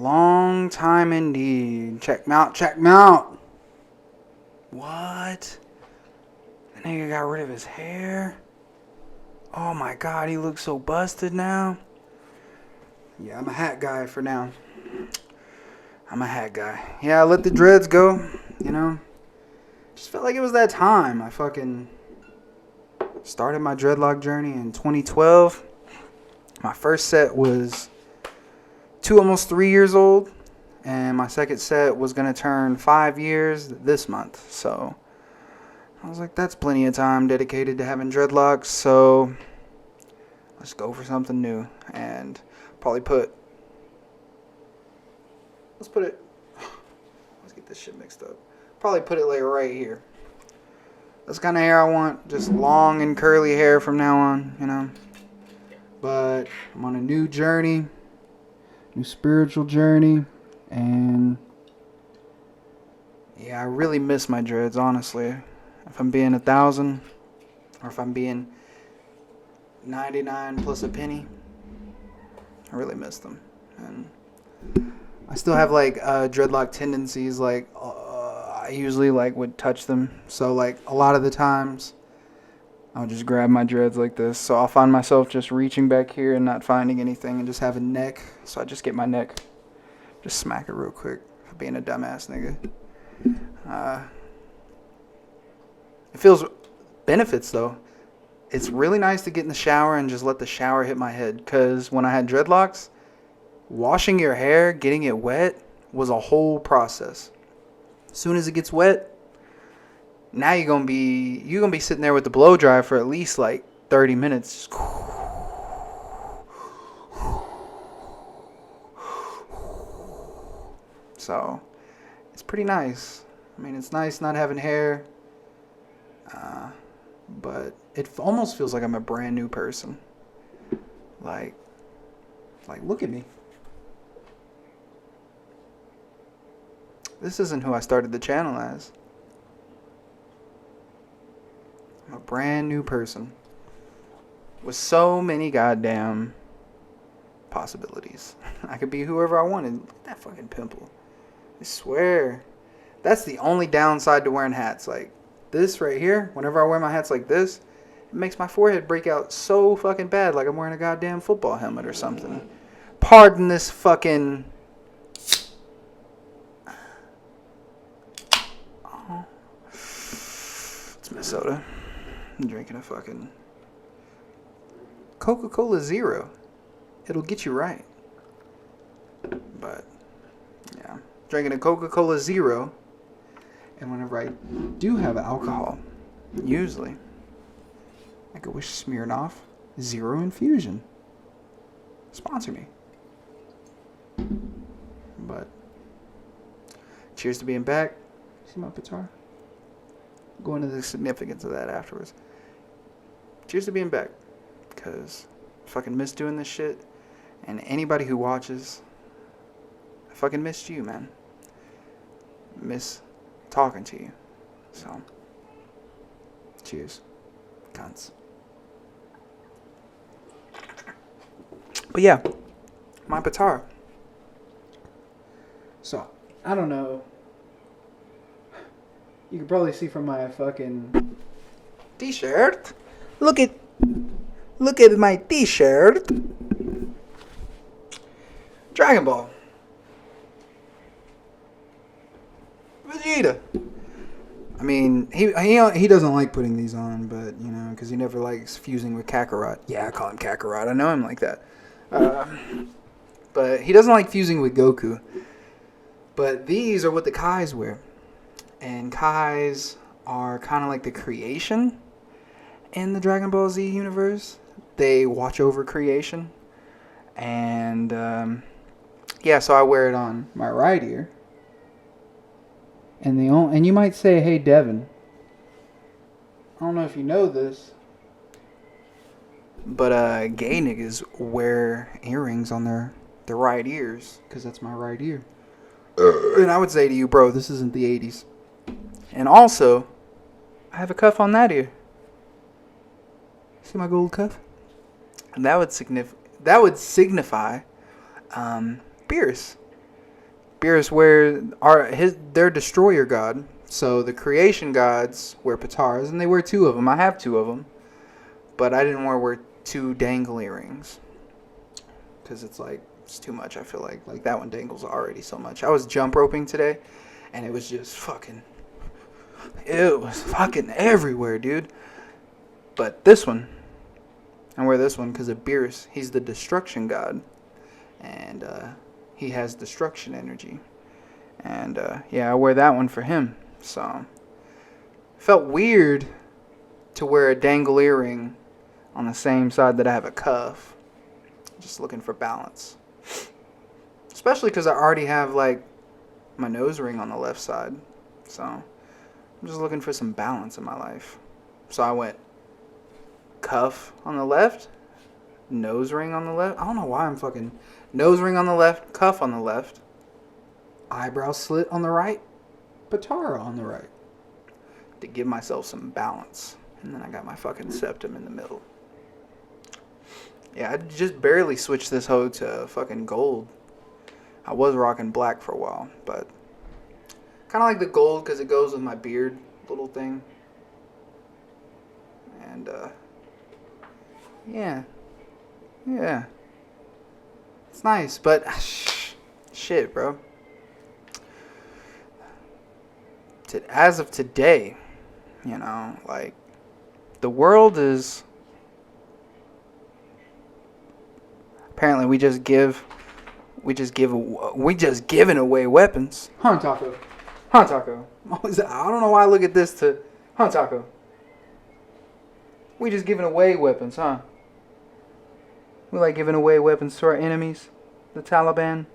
long time indeed. Check me out, check me out. What? The nigga got rid of his hair? Oh my god, he looks so busted now. Yeah, I'm a hat guy for now. I'm a hat guy. Yeah, I let the dreads go, you know. Just felt like it was that time. I fucking started my dreadlock journey in 2012. My first set was almost 3 years old. And my second set was going to turn 5 years this month. So I was like, that's plenty of time dedicated to having dreadlocks. So let's go for something new. And probably let's get this shit mixed up. Probably put it like right here. That's the kind of hair I want. Just long and curly hair from now on, you know. But I'm on a new journey. New spiritual journey. And yeah, I really miss my dreads, honestly. If I'm being 1,000, or if I'm being 99 plus a penny, I really miss them. And I still have like dreadlock tendencies. Like I usually like would touch them. So like a lot of the times, I'll just grab my dreads like this. So I'll find myself just reaching back here and not finding anything, and just have a neck. So I just get my neck. Just smack it real quick for being a dumbass nigga. It feels benefits though. It's really nice to get in the shower and just let the shower hit my head. Because when I had dreadlocks, washing your hair, getting it wet, was a whole process. As soon as it gets wet, now you're gonna be sitting there with the blow dryer for at least like 30 minutes. So, it's pretty nice. I mean, it's nice not having hair, but it almost feels like I'm a brand new person. Like, look at me. This isn't who I started the channel as. I'm a brand new person with so many goddamn possibilities. I could be whoever I wanted. Look at that fucking pimple. I swear. That's the only downside to wearing hats. Like this right here, whenever I wear my hats like this, it makes my forehead break out so fucking bad, like I'm wearing a goddamn football helmet or something. Pardon this fucking... Oh. It's Minnesota. I'm drinking a fucking Coca-Cola Zero. It'll get you right. But, yeah. Drinking a Coca-Cola Zero. And whenever I do have alcohol, usually, I go with Smirnoff Zero Infusion. Sponsor me. But, cheers to being back. See my guitar? Go into the significance of that afterwards. Cheers to being back. Because I fucking miss doing this shit. And anybody who watches, I fucking missed you, man. Miss talking to you. So, cheers. Cunts. But yeah, my guitar. So, I don't know. You can probably see from my fucking t-shirt. Look at my t-shirt. Dragon Ball. Vegeta. I mean, he doesn't like putting these on, but, you know, because he never likes fusing with Kakarot. Yeah, I call him Kakarot. I know him like that. But he doesn't like fusing with Goku. But these are what the Kais wear. And Kais are kind of like the creation in the Dragon Ball Z universe. They watch over creation. And, yeah, so I wear it on my right ear. And you might say, hey, Devin, I don't know if you know this, but gay niggas wear earrings on their right ears, because that's my right ear. And I would say to you, bro, this isn't the 80s. And also, I have a cuff on that ear. See my gold cuff? And that would signify Beerus. Beerus their destroyer god. So the creation gods wear pataras, and they wear 2 of them. I have 2 of them, but I didn't want to wear 2 dangle earrings because it's too much. I feel like that one dangles already so much. I was jump roping today, and it was just fucking everywhere, dude. But this one, I wear this one because of Beerus. He's the destruction god, and he has destruction energy. And I wear that one for him. So it felt weird to wear a dangle earring on the same side that I have a cuff. Just looking for balance. Especially because I already have my nose ring on the left side. So I'm just looking for some balance in my life. So I went cuff on the left, nose ring on the left. I don't know why I'm fucking nose ring on the left, cuff on the left, eyebrow slit on the right, patara on the right, to give myself some balance. And then I got my fucking septum in the middle. Yeah, I just barely switched this hoe to fucking gold. I was rocking black for a while, but kind of like the gold because it goes with my beard little thing. And yeah, it's nice, but shit, bro. As of today, the world is apparently we just giving away weapons. Huh, Taco. I don't know why I look at this to Taco. We just giving away weapons, huh? We like giving away weapons to our enemies, the Taliban.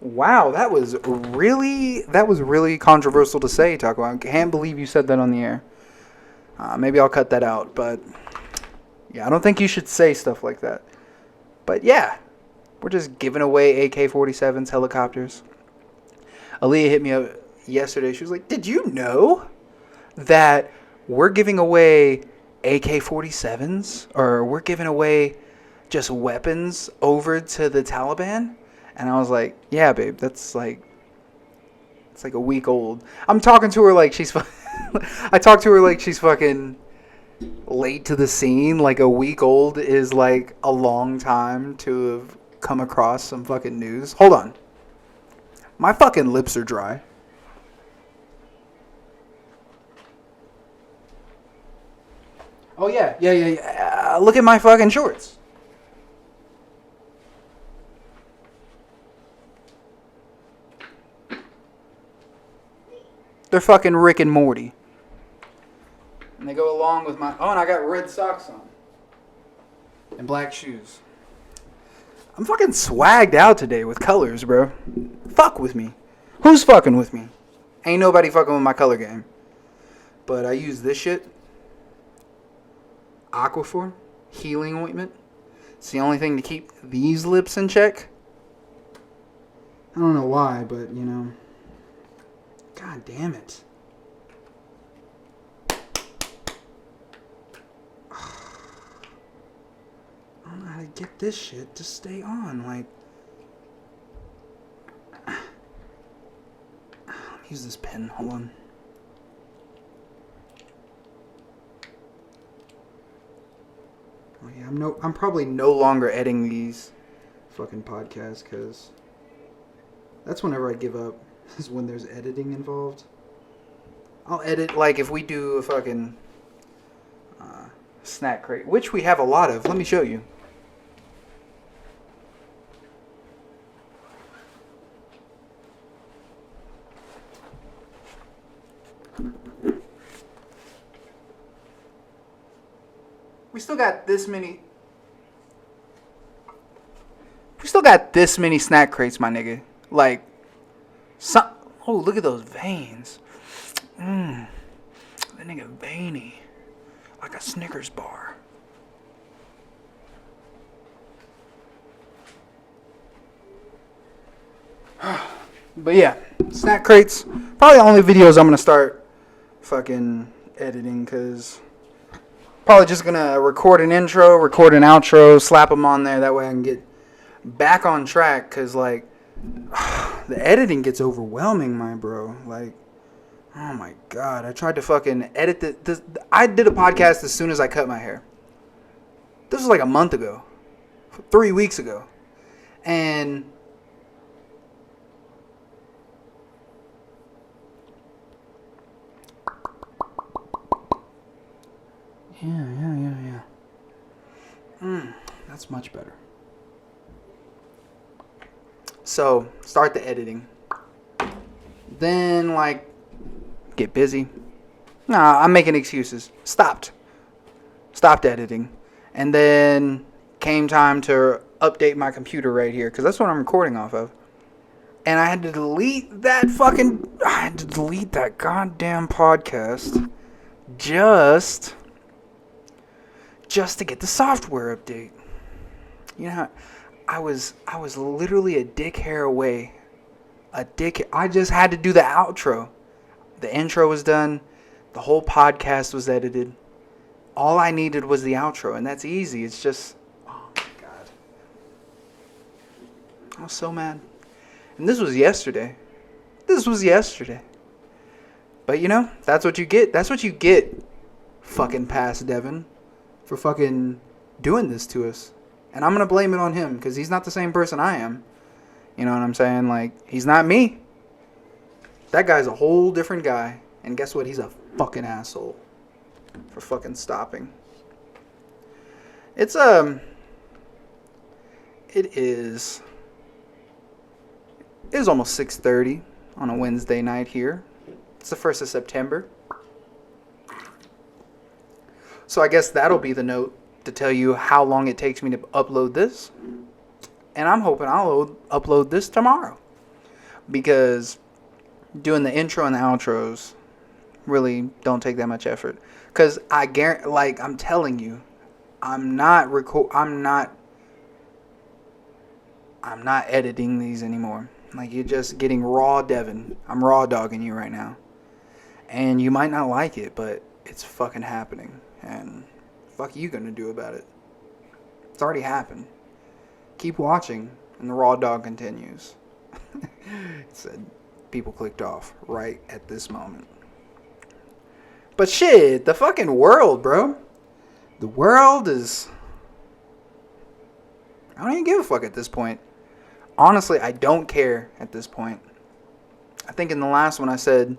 Wow, that was really controversial to say, Taco. I can't believe you said that on the air. Maybe I'll cut that out, but yeah, I don't think you should say stuff like that. But yeah, we're just giving away AK-47s, helicopters. Aaliyah hit me up yesterday. She was like, "Did you know that we're giving away AK-47s, or we're giving away just weapons over to the Taliban?" And I was like, "Yeah, babe, it's like a week old." I'm talking to her like she's I talk to her like she's fucking late to the scene. Like a week old is like a long time to have come across some fucking news. Hold on. My fucking lips are dry. Oh yeah. Look at my fucking shorts. They're fucking Rick and Morty. And they go along with my... Oh, and I got red socks on. And black shoes. I'm fucking swagged out today with colors, bro. Fuck with me. Who's fucking with me? Ain't nobody fucking with my color game. But I use this shit. Aquaphor. Healing ointment. It's the only thing to keep these lips in check. I don't know why, but, God damn it. I don't know how to get this shit to stay on. Let me use this pen. Hold on. Oh yeah, I'm probably no longer editing these fucking podcasts because that's whenever I give up. Is when there's editing involved. I'll edit if we do a fucking snack crate, which we have a lot of. Let me show you. We still got this many snack crates, my nigga. Oh, look at those veins. That nigga veiny. Like a Snickers bar. But yeah, snack crates. Probably the only videos I'm going to start fucking editing, because probably just going to record an intro, record an outro, slap them on there. That way I can get back on track, because The editing gets overwhelming, my bro. Like, oh my god. I tried to fucking edit this. I did a podcast as soon as I cut my hair. This was like a month ago. 3 weeks ago. And yeah. That's much better. So, start the editing. Then, like, get busy. Nah, I'm making excuses. Stopped editing. And then came time to update my computer right here, because that's what I'm recording off of. And I had to delete that goddamn podcast just to get the software update. You know, I was literally a dick hair away. I just had to do the outro. The intro was done. The whole podcast was edited. All I needed was the outro, and that's easy. It's just, oh my god. I was so mad. And this was yesterday. But you know, that's what you get. That's what you get, fucking past Devin, for fucking doing this to us. And I'm going to blame it on him, because he's not the same person I am. You know what I'm saying? Like, he's not me. That guy's a whole different guy. And guess what? He's a fucking asshole for fucking stopping. It is almost 6:30 on a Wednesday night here. It's the 1st of September. So I guess that'll be the note to tell you how long it takes me to upload this. And I'm hoping I'll upload this tomorrow, because doing the intro and the outros really don't take that much effort. Because I guarantee, like, I'm telling you, I'm not editing these anymore. Like, you're just getting raw Devin. I'm raw dogging you right now. And you might not like it, but it's fucking happening. And fuck you gonna do about it? It's already happened. Keep watching, and the raw dog continues. It said people clicked off right at this moment. But shit, the fucking world, bro. The world is... I don't even give a fuck at this point. Honestly, I don't care at this point. I think in the last one I said,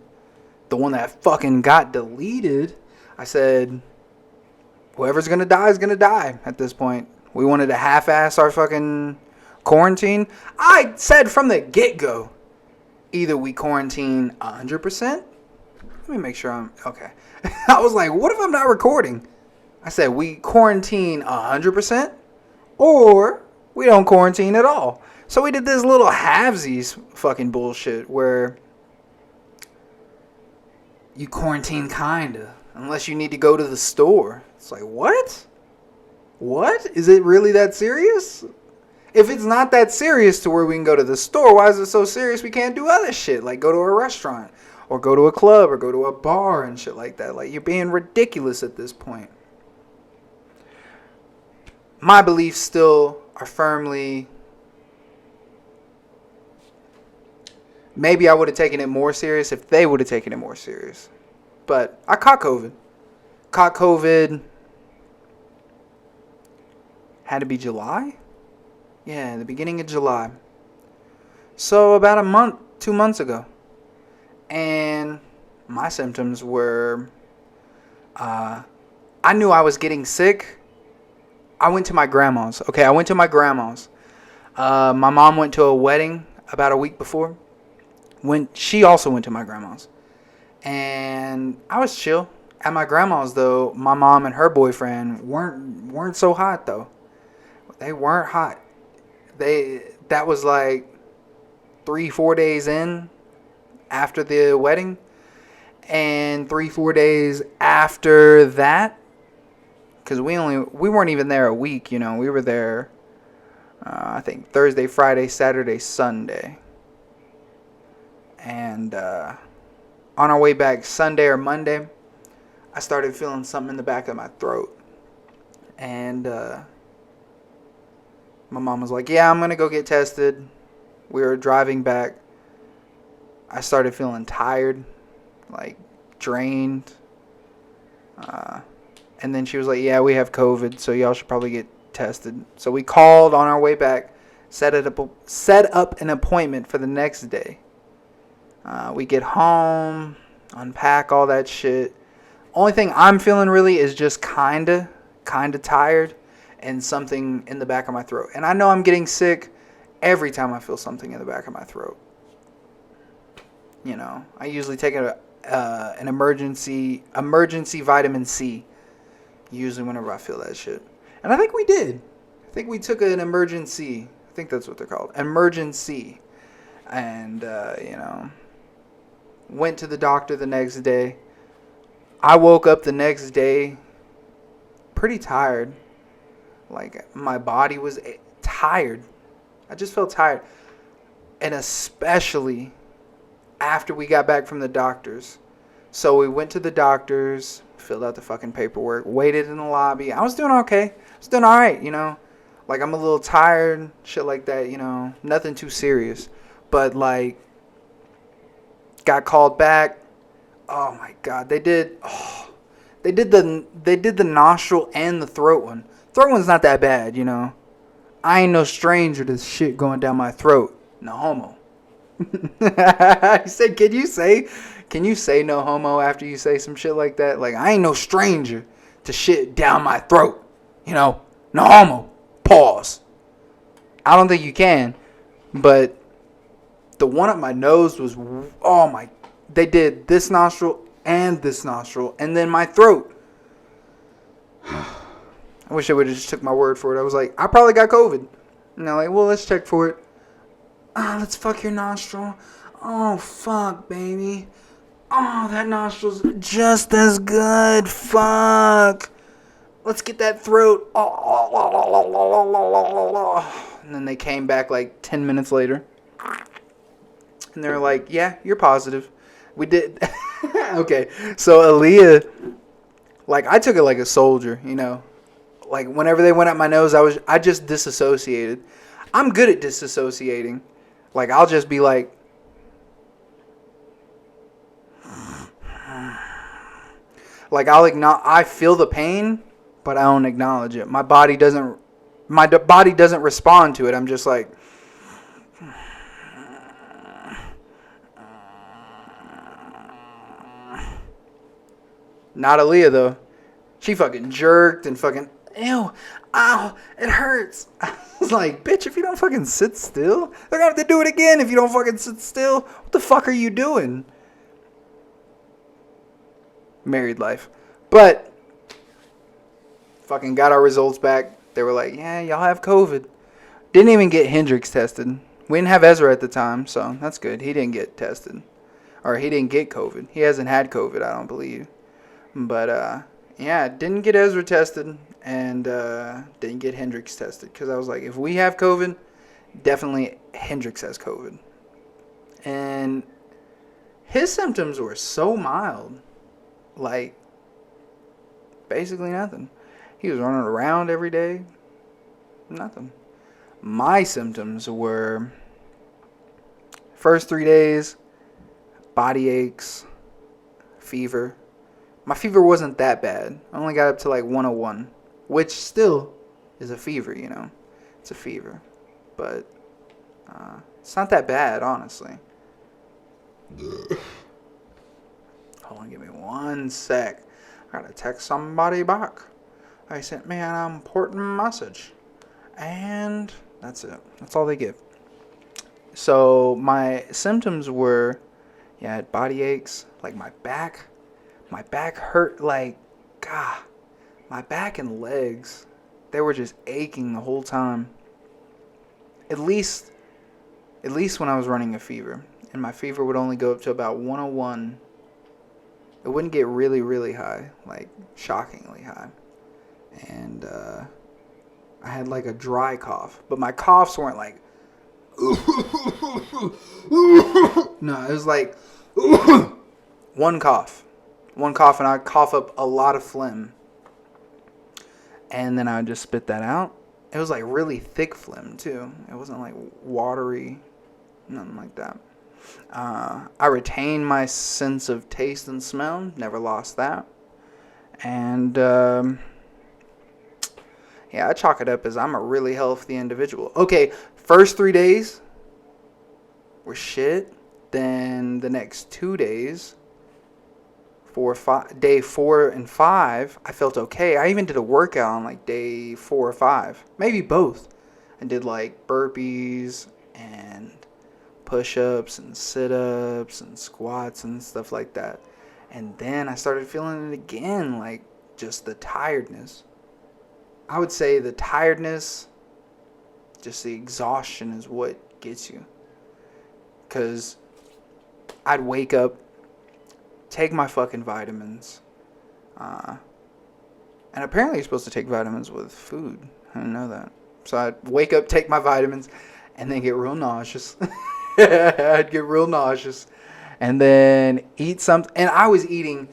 the one that fucking got deleted, I said, whoever's gonna die is gonna die at this point. We wanted to half-ass our fucking quarantine. I said from the get-go, either we quarantine 100%. Let me make sure I'm... Okay. I was like, what if I'm not recording? I said, we quarantine 100%, or we don't quarantine at all. So we did this little halvesies fucking bullshit where you quarantine kinda, unless you need to go to the store. It's like, what? What? Is it really that serious? If it's not that serious to where we can go to the store, why is it so serious we can't do other shit? Like go to a restaurant, or go to a club, or go to a bar and shit like that. Like, you're being ridiculous at this point. My beliefs still are firmly... Maybe I would have taken it more serious if they would have taken it more serious. But I caught COVID. Had to be July? Yeah, the beginning of July. So about 2 months ago. And my symptoms were... I knew I was getting sick. I went to my grandma's. Okay, I went to my grandma's. My mom went to a wedding about a week before. She also went to my grandma's. And I was chill. At my grandma's, though, my mom and her boyfriend weren't so hot, though. They weren't hot. That was like 3-4 days in after the wedding. And 3-4 days after that, because we weren't even there a week, you know. We were there, I think, Thursday, Friday, Saturday, Sunday. And on our way back Sunday or Monday, I started feeling something in the back of my throat. And my mom was like, yeah, I'm going to go get tested. We were driving back I started feeling tired, like drained. And then she was like, yeah, we have COVID, so y'all should probably get tested. So we called on our way back, set up an appointment for the next day. We get home, unpack all that shit. Only thing I'm feeling really is just kinda tired and something in the back of my throat. And I know I'm getting sick every time I feel something in the back of my throat. You know, I usually take an emergency vitamin C usually whenever I feel that shit. And I think we did. I think we took an emergency. I think that's what they're called. Emergency. And, you know, went to the doctor the next day. I woke up the next day pretty tired. Like, my body was tired. I just felt tired. And especially after we got back from the doctors. So we went to the doctors, filled out the fucking paperwork, waited in the lobby. I was doing okay. I was doing all right, you know. Like, I'm a little tired, shit like that, you know. Nothing too serious. But, like, got called back. Oh, my God. They did the nostril and the throat one. Throat one's not that bad, you know. I ain't no stranger to shit going down my throat. No homo. I said, can you say no homo after you say some shit like that? Like, I ain't no stranger to shit down my throat. You know, no homo. Pause. I don't think you can. But the one up my nose was, oh my, they did this nostril and then my throat. I wish they would have just took my word for it. I was like, I probably got COVID. And they're like, well, let's check for it. Let's fuck your nostril. Oh, fuck, baby. Oh, that nostril's just as good. Fuck. Let's get that throat. And then they came back like 10 minutes later. And they were like, yeah, you're positive. We did. Okay. So Aaliyah, like, I took it like a soldier, you know. Like, whenever they went up my nose, I just disassociated. I'm good at disassociating. Like, I'll just be like, I feel the pain, but I don't acknowledge it. My body doesn't respond to it. I'm just like, not Aaliyah though. She fucking jerked and fucking, ew, ow, it hurts. I was like, bitch, if you don't fucking sit still, they're gonna have to do it again if you don't fucking sit still. What the fuck are you doing? Married life. But fucking got our results back. They were like, yeah, y'all have COVID. Didn't even get Hendrix tested. We didn't have Ezra at the time, so that's good. He didn't get tested. Or he didn't get COVID. He hasn't had COVID, I don't believe. But, yeah, didn't get Ezra tested and didn't get Hendrix tested. Because I was like, if we have COVID, definitely Hendrix has COVID. And his symptoms were so mild. Like, basically nothing. He was running around every day. Nothing. My symptoms were, first 3 days, body aches, fever. My fever wasn't that bad. I only got up to like 101, which still is a fever, you know. It's a fever. But it's not that bad, honestly. Hold on, give me 1 sec. I gotta text somebody back. They sent me an important message. And that's it. That's all they give. So my symptoms were, yeah, I had body aches, like my back. My back hurt like, God, my back and legs, they were just aching the whole time. At least when I was running a fever. And my fever would only go up to about 101. It wouldn't get really, really high, like shockingly high. And I had like a dry cough. But my coughs weren't like, no, it was like one cough and I'd cough up a lot of phlegm. And then I would just spit that out. It was like really thick phlegm too. It wasn't like watery, nothing like that. I retain my sense of taste and smell. Never lost that. And yeah, I chalk it up as I'm a really healthy individual. Okay, first 3 days were shit. Then the next 2 days, day 4 and 5, I felt okay. I even did a workout on like day 4 or 5, maybe both. I did like burpees and push-ups and sit-ups and squats and stuff like that. And then I started feeling it again, like just the tiredness. I would say the tiredness, just the exhaustion is what gets you. Because I'd wake up, take my fucking vitamins. And apparently you're supposed to take vitamins with food. I didn't know that. So I'd wake up, take my vitamins, and then get real nauseous. I'd get real nauseous. And then eat something. And I was eating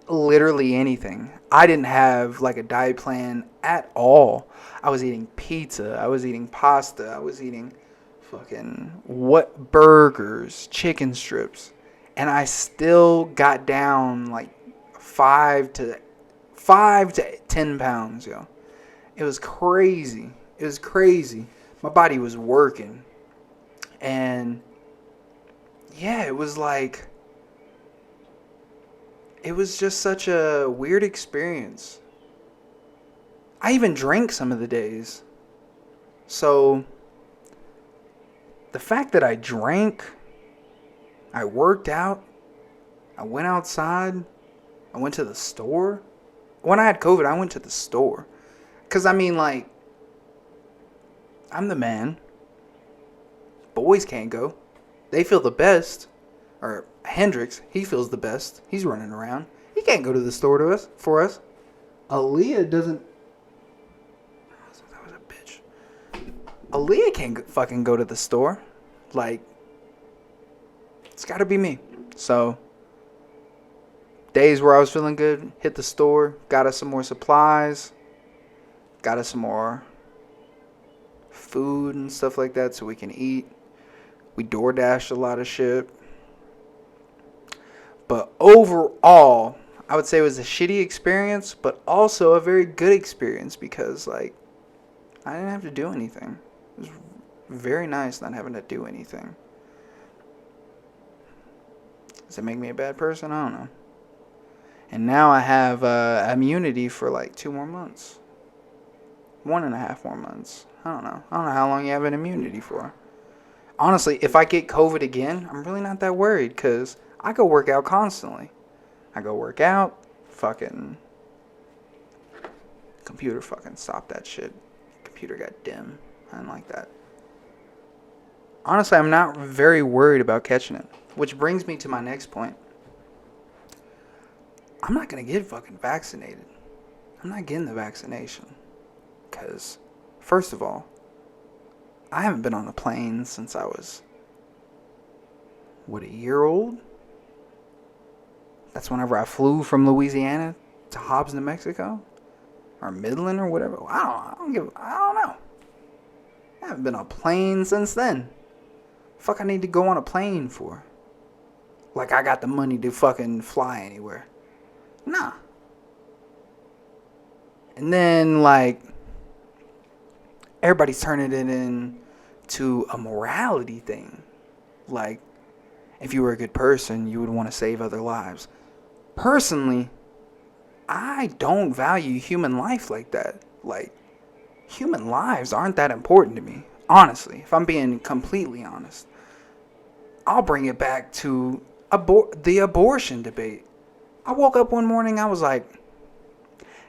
literally anything. I didn't have like a diet plan at all. I was eating pizza. I was eating pasta. I was eating fucking burgers, chicken strips. And I still got down like 5 to 10 pounds, yo. It was crazy. It was crazy. My body was working. And yeah, it was just such a weird experience. I even drank some of the days. So the fact that I drank, I worked out, I went outside, I went to the store. When I had COVID, I went to the store. Because, I mean, like, I'm the man. Boys can't go. They feel the best. Or Hendrix, he feels the best. He's running around. He can't go to the store for us. Aaliyah doesn't. That was a bitch. Aaliyah can't fucking go to the store. Like, it's gotta be me. So, days where I was feeling good, hit the store, got us some more supplies, got us some more food and stuff like that so we can eat. We DoorDashed a lot of shit. But overall, I would say it was a shitty experience, but also a very good experience because, like, I didn't have to do anything. It was very nice not having to do anything. Does it make me a bad person? I don't know. And now I have immunity for like 2 more months. 1.5 more months. I don't know how long you have an immunity for. Honestly, if I get COVID again, I'm really not that worried because I go work out constantly. I go work out, fucking computer fucking stopped that shit. Computer got dim. I didn't like that. Honestly, I'm not very worried about catching it. Which brings me to my next point. I'm not going to get fucking vaccinated. I'm not getting the vaccination. Because, first of all, I haven't been on a plane since I was, a year old? That's whenever I flew from Louisiana to Hobbs, New Mexico? Or Midland or whatever. I don't know. I haven't been on a plane since then. Fuck I need to go on a plane for? Like I got the money to fucking fly anywhere. Nah. And then, like, everybody's turning it into a morality thing. Like, if you were a good person, you would want to save other lives. Personally, I don't value human life like that. Like, human lives aren't that important to me. Honestly, if I'm being completely honest. I'll bring it back to the abortion debate. I woke up one morning, I was like,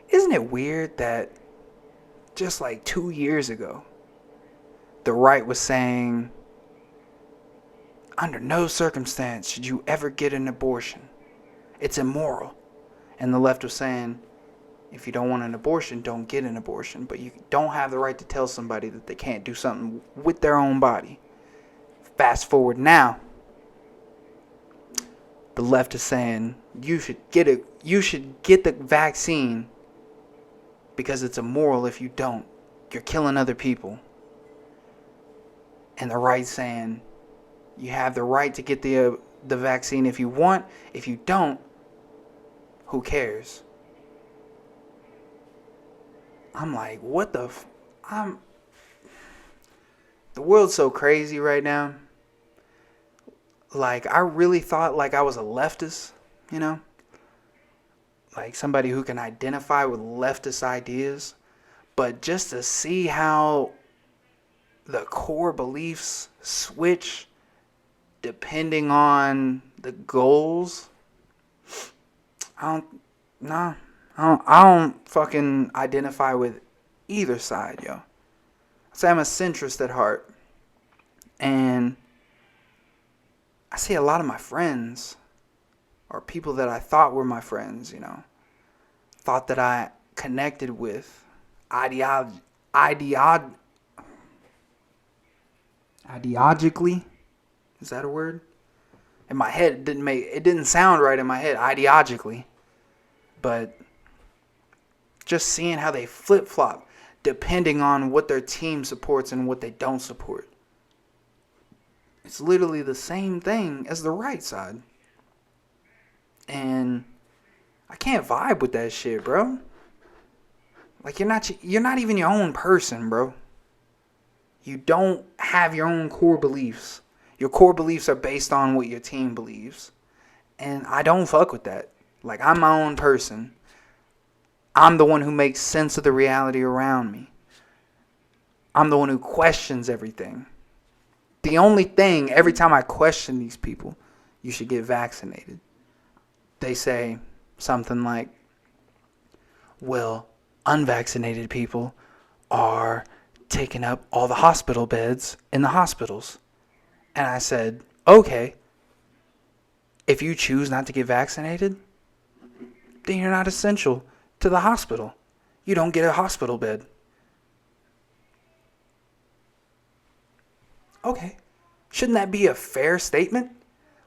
isn't it weird that just like 2 years ago, the right was saying, under no circumstance should you ever get an abortion. It's immoral. And the left was saying, if you don't want an abortion, don't get an abortion. But you don't have the right to tell somebody that they can't do something with their own body. Fast forward now. The left is saying you should get the vaccine because it's immoral if you don't. You're killing other people. And the right saying You have the right to get the vaccine if you want. If you don't, who cares? I'm like, what the the world's so crazy right now. Like, I really thought like I was a leftist, you know? Like somebody who can identify with leftist ideas. But just to see how the core beliefs switch depending on the goals, I don't fucking identify with either side, yo. So I'm a centrist at heart. And I see a lot of my friends, or people that I thought were my friends, you know, thought that I connected with ideologically. Is that a word? In my head, it didn't sound right in my head, ideologically. But just seeing how they flip-flop depending on what their team supports and what they don't support. It's literally the same thing as the right side. And I can't vibe with that shit, bro. Like, you're not even your own person, bro. You don't have your own core beliefs. Your core beliefs are based on what your team believes. And I don't fuck with that. Like, I'm my own person. I'm the one who makes sense of the reality around me. I'm the one who questions everything. The only thing, every time I question these people, you should get vaccinated. They say something like, well, unvaccinated people are taking up all the hospital beds in the hospitals. And I said, okay, if you choose not to get vaccinated, then you're not essential to the hospital. You don't get a hospital bed. Okay. Shouldn't that be a fair statement?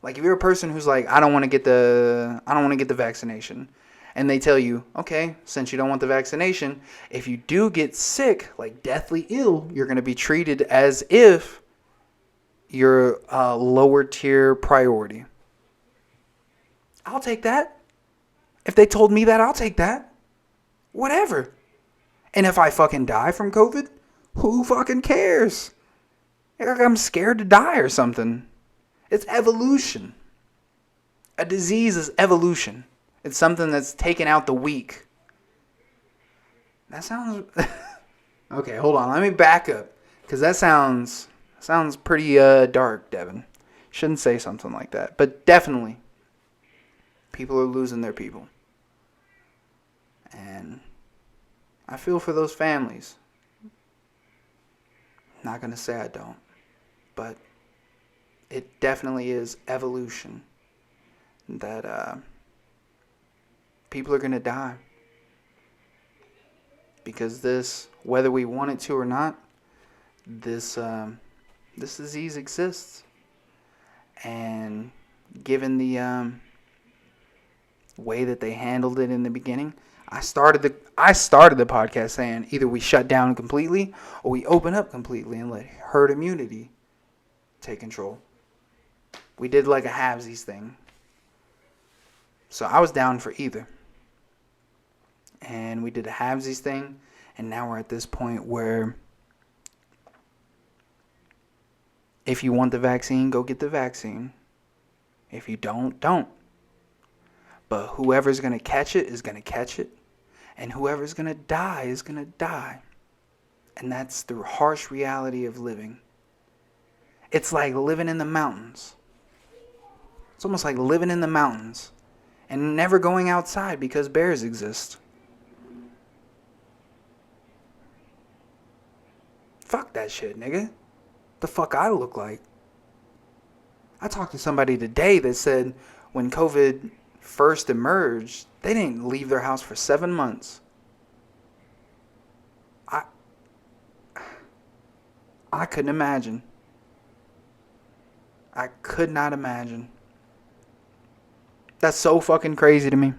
Like, if you're a person who's like, I don't want to get the vaccination, and they tell you, okay, since you don't want the vaccination, if you do get sick, like deathly ill, you're going to be treated as if you're a lower tier priority. I'll take that. If they told me that, I'll take that. Whatever. And if I fucking die from COVID, who fucking cares? Like, I'm scared to die or something. It's evolution. A disease is evolution. It's something that's taken out the weak. That sounds... Okay, hold on. Let me back up. Because that sounds pretty dark, Devin. Shouldn't say something like that. But definitely, people are losing their people. And I feel for those families. Not going to say I don't. But it definitely is evolution. That people are going to die. Because this, whether we want it to or not, this disease exists. And given the way that they handled it in the beginning, I started the podcast saying either we shut down completely or we open up completely and let herd immunity take control. We did like a halvesies thing. So I was down for either. And we did a halvesies thing, and now we're at this point where if you want the vaccine, go get the vaccine. If you don't, don't. But whoever's going to catch it is going to catch it. And whoever's going to die is going to die. And that's the harsh reality of living. It's like living in the mountains. It's almost like living in the mountains and never going outside because bears exist. Fuck that shit, nigga. The fuck I look like. I talked to somebody today that said when COVID first emerged, they didn't leave their house for 7 months. I couldn't imagine. I could not imagine. That's so fucking crazy to me.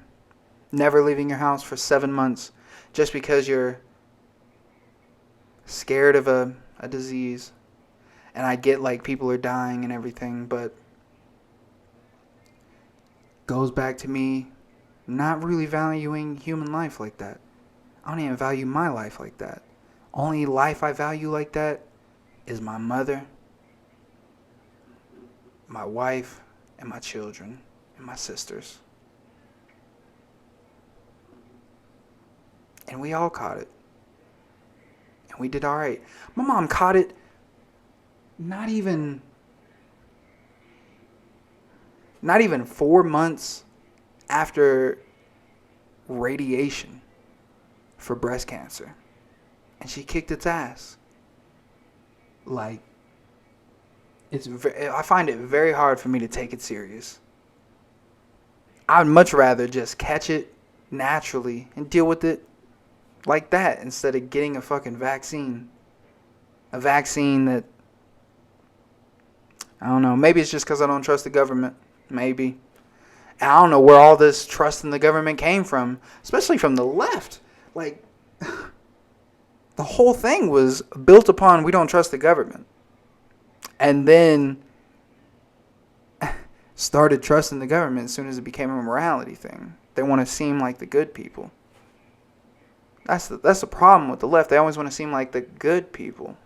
Never leaving your house for 7 months just because you're scared of a disease. And I get like people are dying and everything, but goes back to me not really valuing human life like that. I don't even value my life like that. Only life I value like that is my mother, my wife, and my children, and my sisters. And we all caught it. And we did all right. My mom caught it not even 4 months after radiation for breast cancer. And she kicked its ass. Like, I find it very hard for me to take it serious. I'd much rather just catch it naturally and deal with it like that instead of getting a fucking vaccine. A vaccine that, I don't know, maybe it's just because I don't trust the government. Maybe. And I don't know where all this trust in the government came from, especially from the left. Like, the whole thing was built upon we don't trust the government. And then started trusting the government as soon as it became a morality thing. They want to seem like the good people. That's the problem with the left. They always want to seem like the good people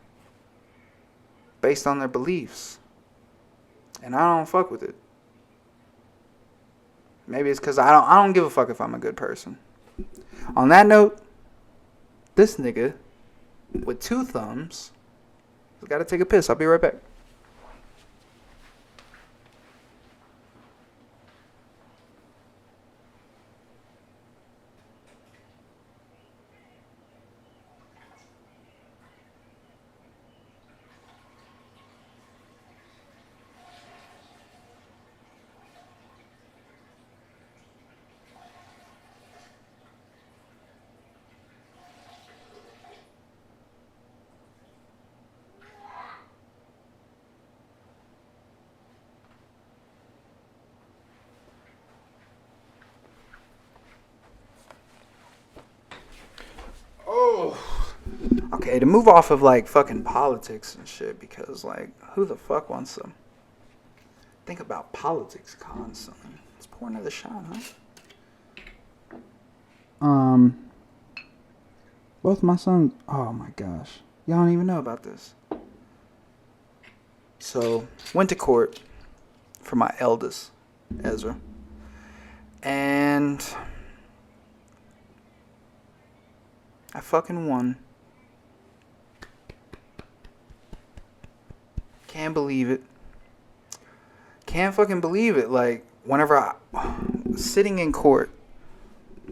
based on their beliefs. And I don't fuck with it. Maybe it's because I don't give a fuck if I'm a good person. On that note, this nigga with 2 thumbs has got to take a piss. I'll be right back. Oh. Okay, to move off of like fucking politics and shit, because like who the fuck wants to think about politics constantly? Let's pour another shot, huh? Both my sons. Oh my gosh, y'all don't even know about this. So went to court for my eldest, Ezra, and I fucking won. Can't believe it. Can't fucking believe it. Like, whenever I sitting in court,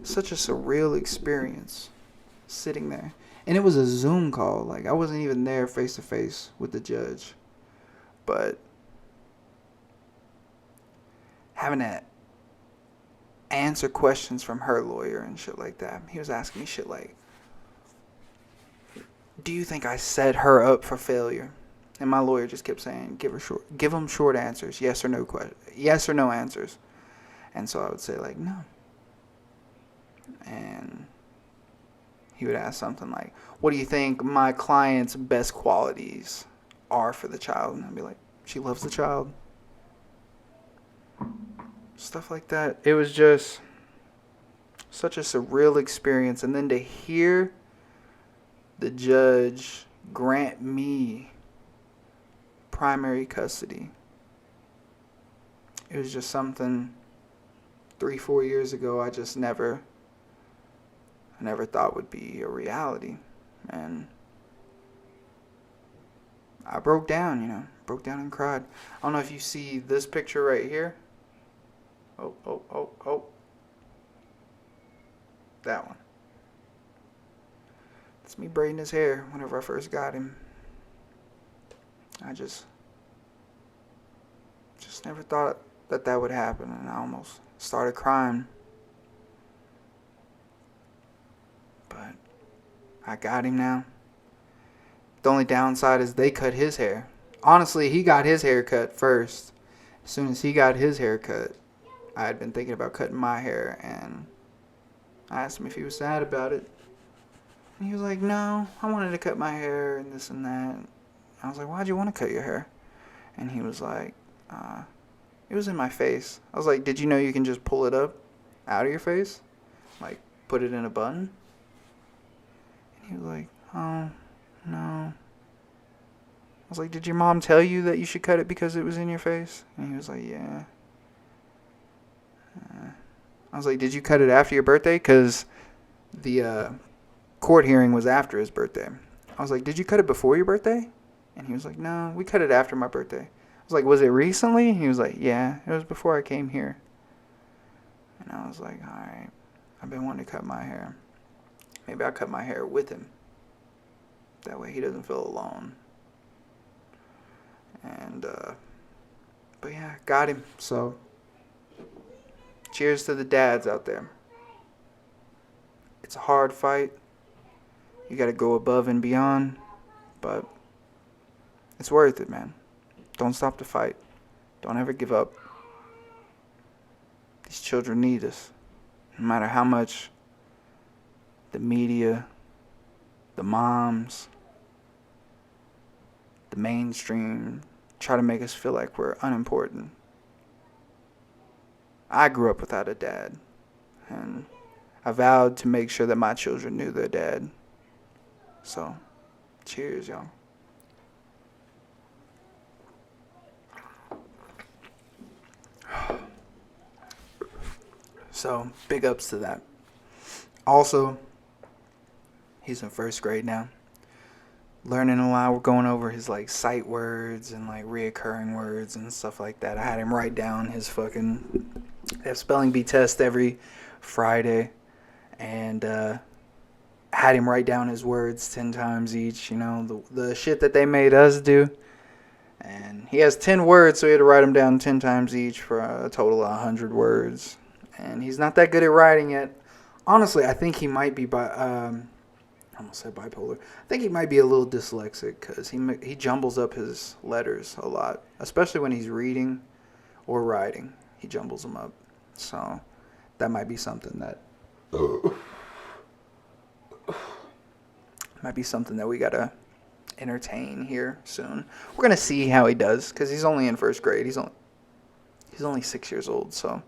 such a surreal experience sitting there. And it was a Zoom call. Like, I wasn't even there face to face with the judge. But having to answer questions from her lawyer and shit like that. He was asking me shit like, do you think I set her up for failure? And my lawyer just kept saying, give them short answers, yes or no answers. And so I would say like, no. And he would ask something like, what do you think my client's best qualities are for the child? And I'd be like, she loves the child. Stuff like that. It was just such a surreal experience. And then to hear the judge grant me primary custody, it was just something 3-4 years ago I just never thought would be a reality. And I broke down, broke down and cried. I don't know if you see this picture right here. Oh. That one. It's me braiding his hair whenever I first got him. I just never thought that would happen, and I almost started crying. But I got him now. The only downside is they cut his hair. Honestly, he got his hair cut first. As soon as he got his hair cut, I had been thinking about cutting my hair, and I asked him if he was sad about it. And he was like, no, I wanted to cut my hair and this and that. I was like, why'd you want to cut your hair? And he was like, it was in my face. I was like, did you know you can just pull it up out of your face? Like, put it in a bun? And he was like, oh, no. I was like, did your mom tell you that you should cut it because it was in your face? And he was like, yeah. I was like, did you cut it after your birthday? Because the court hearing was after his birthday. I was like, did you cut it before your birthday? And he was like, no, we cut it after my birthday. I was like, was it recently? He was like, yeah, it was before I came here. And I was like, all right, I've been wanting to cut my hair. Maybe I'll cut my hair with him. That way he doesn't feel alone. And, but yeah, got him. So, cheers to the dads out there. It's a hard fight. You gotta go above and beyond. But it's worth it, man. Don't stop the fight. Don't ever give up. These children need us. No matter how much the media, the moms, the mainstream try to make us feel like we're unimportant. I grew up without a dad, and I vowed to make sure that my children knew their dad. So, cheers, y'all. So, big ups to that. Also, he's in first grade now. Learning a lot. We're going over his like sight words and like reoccurring words and stuff like that. I had him write down his fucking spelling bee test every Friday, and had him write down his words 10 times each. You know, the shit that they made us do. And he has 10 words, so he had to write them down 10 times each for a total of 100 words. And he's not that good at writing yet. Honestly, I think he might be I almost said bipolar. I think he might be a little dyslexic because he jumbles up his letters a lot, especially when he's reading or writing. He jumbles them up. So that might be something that we gotta entertain here soon. We're gonna see how he does because he's only in first grade. He's only 6 years old, so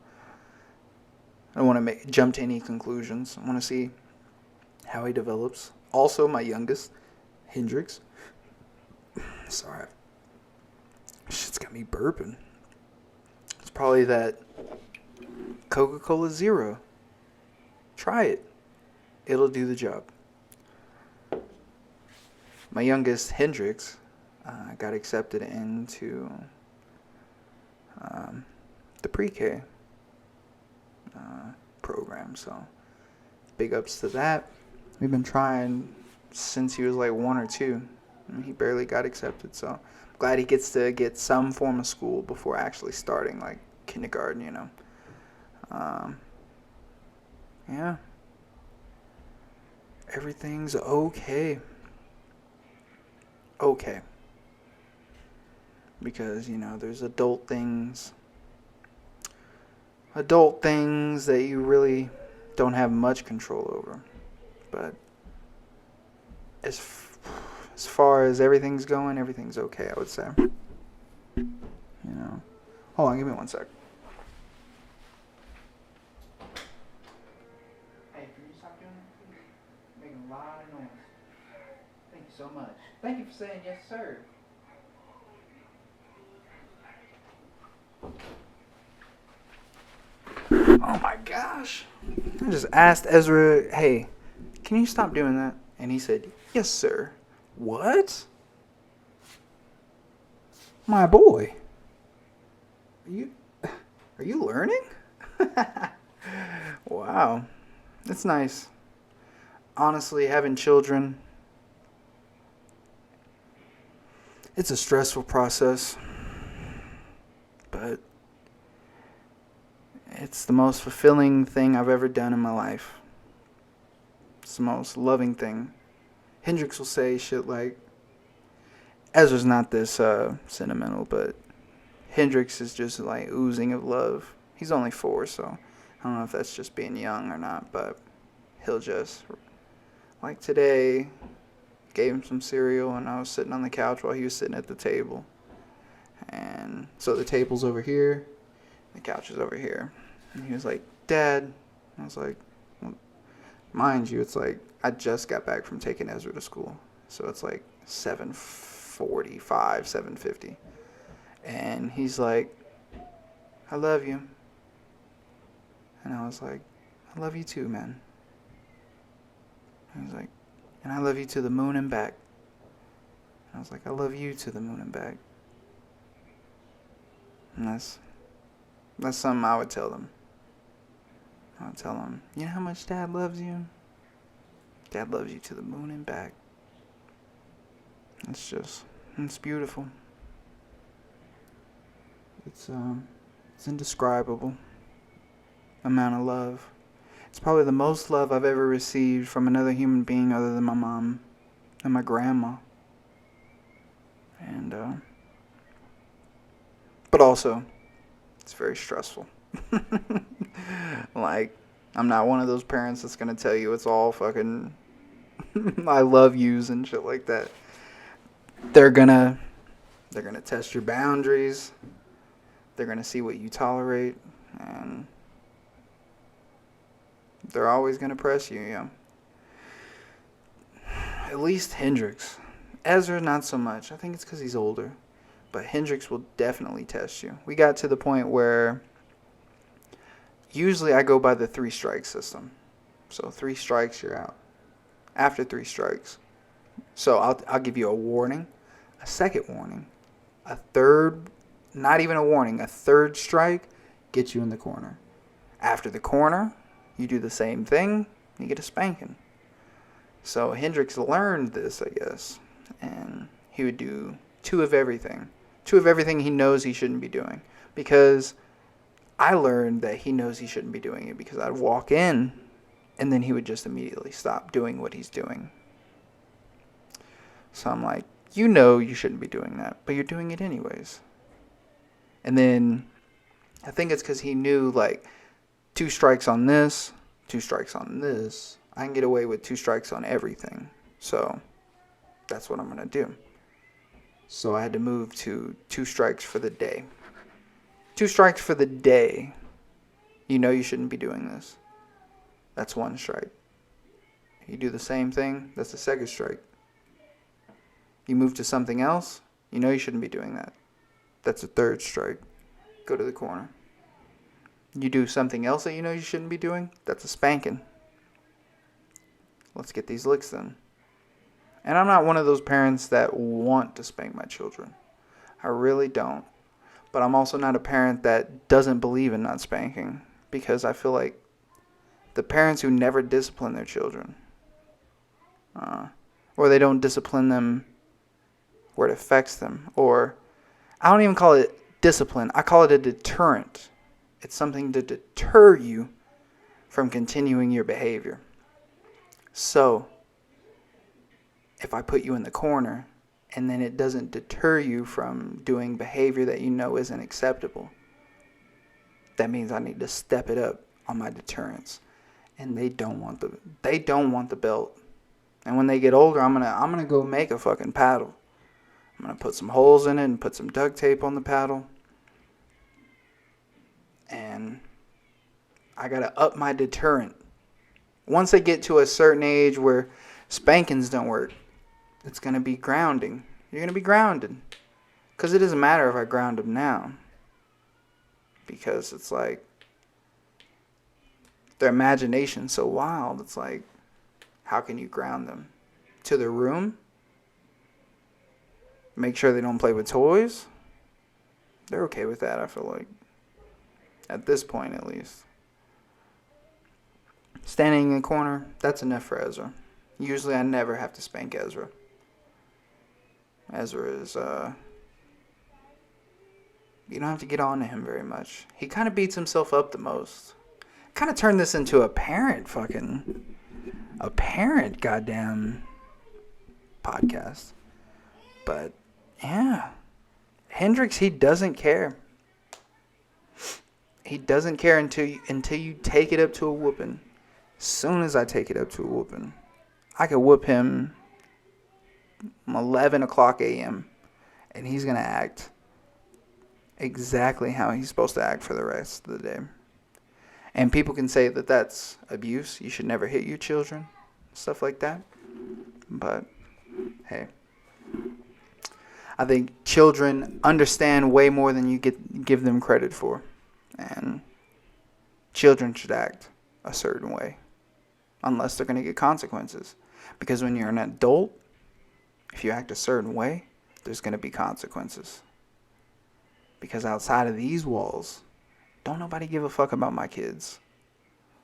I don't want to jump to any conclusions. I want to see how he develops. Also, my youngest, Hendrix. Sorry. Shit's got me burping. It's probably that Coca-Cola Zero. Try it. It'll do the job. My youngest, Hendrix, got accepted into the pre-K program. So, big ups to that. We've been trying since he was like 1 or 2. And he barely got accepted, so I'm glad he gets to get some form of school before actually starting like kindergarten, you know. Yeah. Everything's okay. Okay. Because, you know, there's adult things that you really don't have much control over. But as far as everything's going, everything's okay, I would say. You know. Hold on, give me 1 sec. Hey, can you stop doing that, please? Making a lot of noise. Thank you so much. Thank you for saying yes, sir. Oh my gosh. I just asked Ezra, hey, can you stop doing that? And he said, yes, sir. What? My boy. Are you learning? Wow. That's nice. Honestly, having children, it's a stressful process. But it's the most fulfilling thing I've ever done in my life. It's the most loving thing. Hendrix will say shit like, Ezra's not this sentimental, but Hendrix is just like oozing of love. He's only 4, so I don't know if that's just being young or not, but he'll just, like today, gave him some cereal, and I was sitting on the couch while he was sitting at the table. And so the table's over here, the couch is over here. And he was like, Dad. I was like, well, mind you, it's like I just got back from taking Ezra to school. So it's like 7:45, 7:50. And he's like, I love you. And I was like, I love you too, man. And he was like, and I love you to the moon and back. And I was like, I love you to the moon and back. And that's something I would tell them. I would tell them, you know how much Dad loves you? Dad loves you to the moon and back. It's beautiful. It's indescribable amount of love. It's probably the most love I've ever received from another human being other than my mom and my grandma. And but also, it's very stressful. Like, I'm not one of those parents that's gonna tell you it's all fucking I love yous and shit like that. They're gonna test your boundaries. They're gonna see what you tolerate, and they're always gonna press you, yeah. At least Hendrix. Ezra, not so much. I think it's because he's older. But Hendrix will definitely test you. We got to the point where usually I go by the 3 strike system. So 3 strikes, you're out. After 3 strikes. So I'll give you a warning, a second warning, a third, not even a warning, a third strike, get you in the corner. After the corner, you do the same thing, you get a spanking. So Hendrix learned this, I guess. And he would do 2 of everything. 2 of everything he knows he shouldn't be doing. Because I learned that he knows he shouldn't be doing it, because I'd walk in and then he would just immediately stop doing what he's doing. So I'm like, you know you shouldn't be doing that, but you're doing it anyways. And then I think it's because he knew, like, 2 strikes on this, 2 strikes on this, I can get away with 2 strikes on everything. So that's what I'm going to do. So I had to move to 2 strikes for the day. 2 strikes for the day. You know you shouldn't be doing this. That's 1 strike. You do the same thing, that's the 2nd strike. You move to something else, you know you shouldn't be doing that. That's a 3rd strike. Go to the corner. You do something else that you know you shouldn't be doing, that's a spanking. Let's get these licks then. And I'm not one of those parents that want to spank my children. I really don't. But I'm also not a parent that doesn't believe in not spanking. Because I feel like the parents who never discipline their children, or they don't discipline them where it affects them, or I don't even call it discipline, I call it a deterrent. It's something to deter you from continuing your behavior. So if I put you in the corner and then it doesn't deter you from doing behavior that you know isn't acceptable, that means I need to step it up on my deterrence. And they don't want the belt. And when they get older, I'm gonna go make a fucking paddle. I'm gonna put some holes in it and put some duct tape on the paddle. And I gotta up my deterrent. Once they get to a certain age where spankings don't work, it's gonna be grounding. You're gonna be grounded. Because it doesn't matter if I ground them now. Because it's like, their imagination's so wild. It's like, how can you ground them? To their room? Make sure they don't play with toys? They're okay with that, I feel like. At this point, at least. Standing in the corner, that's enough for Ezra. Usually I never have to spank Ezra. Ezra is, you don't have to get on to him very much. He kind of beats himself up the most. Kind of turned this into a parent goddamn podcast. But yeah, Hendrix, he doesn't care. He doesn't care until you take it up to a whooping. As soon as I take it up to a whooping, I can whoop him 11 o'clock a.m. and he's going to act exactly how he's supposed to act for the rest of the day. And people can say that that's abuse. You should never hit your children, stuff like that. But, hey, I think children understand way more than you give them credit for. And children should act a certain way unless they're going to get consequences. Because when you're an adult, if you act a certain way, there's going to be consequences. Because outside of these walls, don't nobody give a fuck about my kids.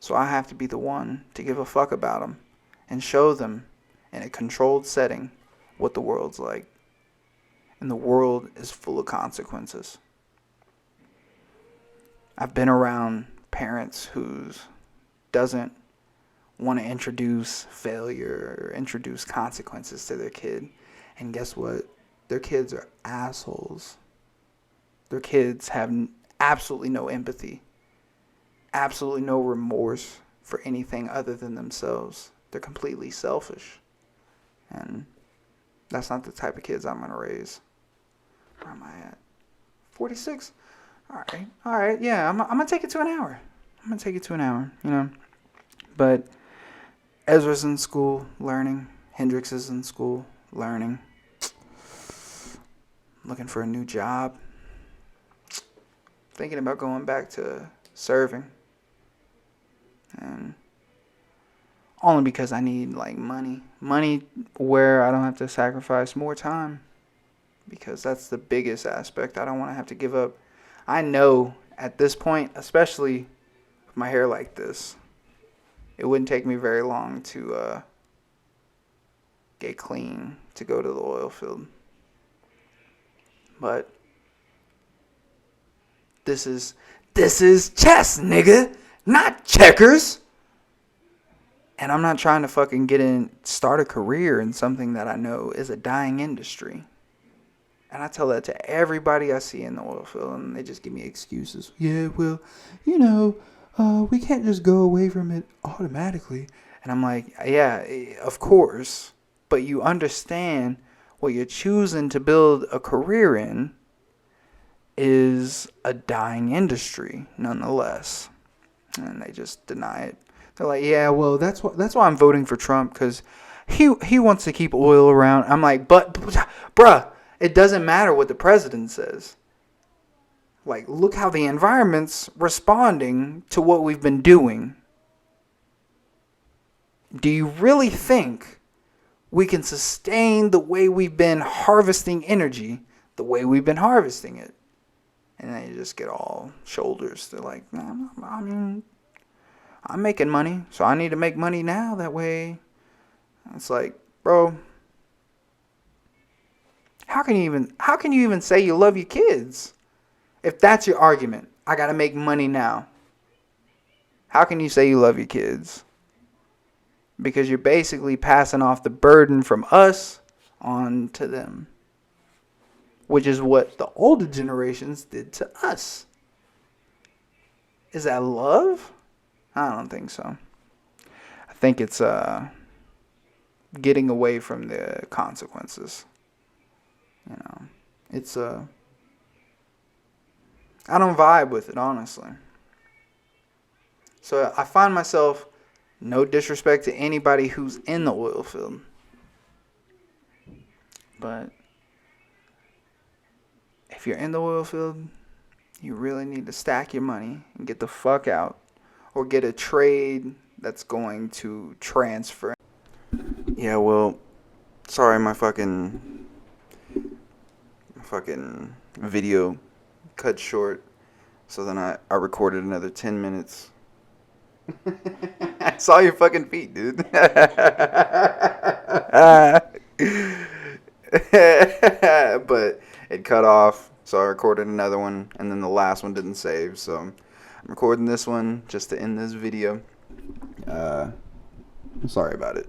So I have to be the one to give a fuck about them and show them in a controlled setting what the world's like. And the world is full of consequences. I've been around parents who doesn't want to introduce failure or introduce consequences to their kid. And guess what? Their kids are assholes. Their kids have absolutely no empathy, absolutely no remorse for anything other than themselves. They're completely selfish. And that's not the type of kids I'm going to raise. Where am I at? 46? All right. Yeah, I'm going to take it to an hour. But Ezra's in school learning. Hendrix is in school learning. Looking for a new job. Thinking about going back to serving. And only because I need money. Money where I don't have to sacrifice more time. Because that's the biggest aspect I don't want to have to give up. I know at this point, especially with my hair like this, it wouldn't take me very long to get clean to go to the oil field. But this is chess, nigga, not checkers. And I'm not trying to fucking start a career in something that I know is a dying industry. And I tell that to everybody I see in the oil field, and they just give me excuses. Yeah, well, we can't just go away from it automatically. And I'm like, yeah, of course. But you understand what you're choosing to build a career in is a dying industry, nonetheless. And they just deny it. They're like, yeah, well, that's why I'm voting for Trump, because he wants to keep oil around. I'm like, but, bruh, it doesn't matter what the president says. Look how the environment's responding to what we've been doing. Do you really think we can sustain the way we've been harvesting energy, the way we've been harvesting it? And then you just get all shoulders. They're like, nah, I mean, I'm making money, so I need to make money now. That way, it's like, bro, how can you even say you love your kids? If that's your argument, I gotta make money now. How can you say you love your kids? Because you're basically passing off the burden from us on to them. Which is what the older generations did to us. Is that love? I don't think so. I think it's getting away from the consequences. It's I don't vibe with it, honestly. So I find myself, no disrespect to anybody who's in the oil field, but if you're in the oil field, you really need to stack your money and get the fuck out, or get a trade that's going to transfer. Yeah, well, sorry, my fucking video cut short, so then I recorded another 10 minutes. I saw your fucking feet, dude. But it cut off, so I recorded another one, and then the last one didn't save, so I'm recording this one just to end this video. I'm sorry about it,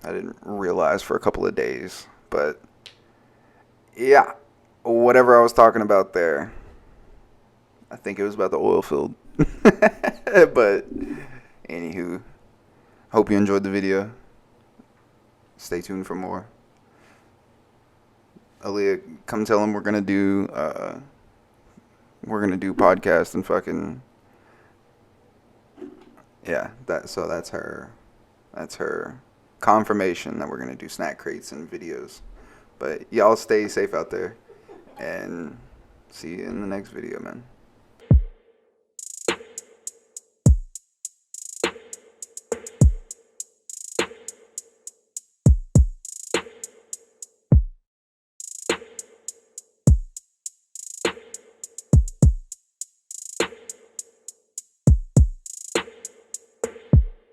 I didn't realize for a couple of days, but yeah, whatever I was talking about there, I think it was about the oil field. But anywho, Hope you enjoyed the video. Stay tuned for more. Aaliyah, come tell him we're gonna do podcast and fucking yeah. That's her confirmation that we're gonna do snack crates and videos. But y'all stay safe out there, and see you in the next video, man.